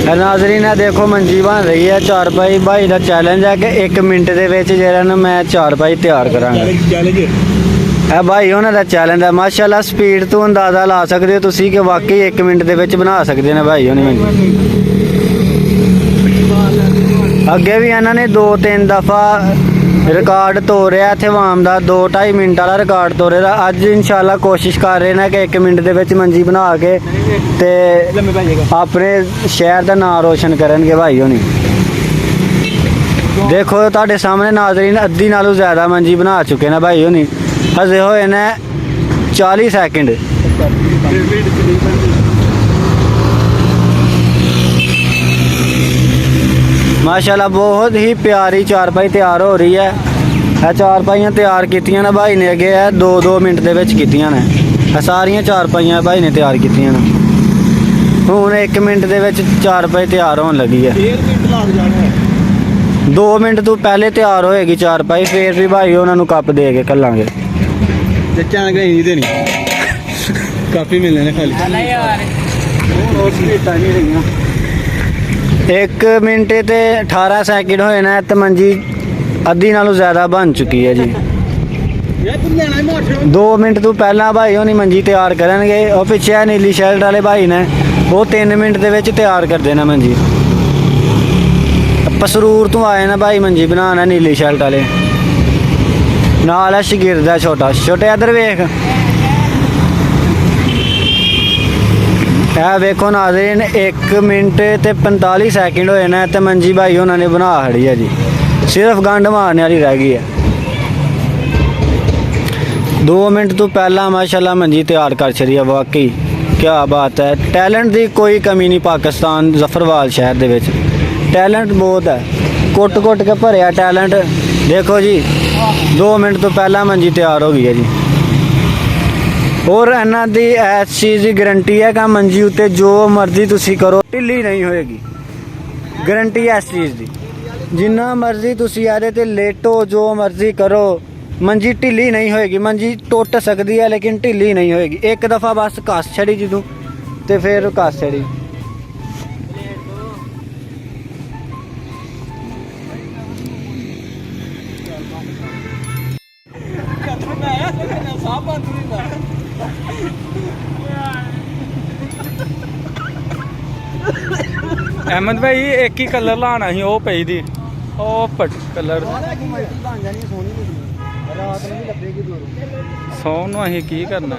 नाज़रीन देखो मंजी बन रही है चारपाई भाई का चैलेंज है कि 1 मिनट के मैं चारपाई तैयार करांगा। ਇਹ भाई ਉਹਨਾਂ ਦਾ चैलेंज है। माशाल्लाह स्पीड तो अंदाज़ा ला सकते हो तुसी कि वाकई 1 मिनट के बना सकते हैं भाई होनी मंजी। अगे भी इन्होंने 2-3 दफ़ा रिकॉर्ड तोड़िया इत्थे वाम का 2-2.5 मिनट वाला रिकॉर्ड तोड़े दा। अज इंशाल्लाह कोशिश कर रहे हैं कि 1 मिनट के मंजी बना के ते अपने शहर का नाम रोशन करनगे भाई होनी। देखो तुहाडे सामने नाज़रीन अद्धी नालों ज़्यादा मंजी बना चुके हैं भाई होनी। हजे होए ने 40 सैकेंड। माशाल्लाह बहुत ही प्यारी चारपाई तैयार हो रही है। यह चारपाइयाँ तैयार कीतियां ने भाई ने अगे है 2-2 मिनट के कीतियां ने। सारियां चारपाइयाँ भाई ने तैयार कीतियां ने। हुण 1 मिनट के चारपाई तैयार होने लगी है। 2 मिनट तो पहले तैयार होएगी चारपाई, फिर भी भाई उन्होंने कप दे के घल्लांगे। नहीं देनी काफी मिलने ने खाली 1 मिनट ते 18 सैकेंड होए ना तो मंजी अद्धी नालों ज़्यादा बन चुकी है जी। 2 मिनट तो पहला भाई होनी मंजी तैयार करेंगे। और पिछे नीली शर्ट वाले भाई ने वो 3 मिनट के तैयार कर देना मंजी। पसरूर तो आए ना भाई मंजी बनाना नीली शर्ट वाले नाल है शगिरद है छोटा छोटे। इधर वेख वेखो नाज़रीन 1 मिनट ते 45 सैकेंड होए ना तो मंजी भाई उन्होंने बना खड़ी है जी। सिर्फ गंढ मारने वाली रह गई है। 2 मिनट तो पहला माशाल्लाह मंजी तैयार कर छड़ी है। वाकई क्या बात है। टैलेंट की कोई कमी नहीं पाकिस्तान जफरवाल शहर के टैलेंट बहुत है। कुट कुट के भरिया टैलेंट। देखो जी 2 मिनट तो पहला मंजी तैयार हो गई है जी। और इन्हों की इस चीज़ की गारंटी है कि मंजी उत्ते जो मर्जी तुसी करो ढिली नहीं होएगी। गारंटी है इस चीज़ की। जिन्ना मर्जी तुसी आदे ते लेटो जो मर्जी करो मंजी ढिली नहीं होएगी। मंजी टुट सकती है लेकिन ढिली नहीं होएगी। एक दफ़ा बस कस छड़ी जदों ते फिर कस छड़ी। अहमद भाई एक ही कलर लाना ही वो पई दी पट कलर सोन अं की करना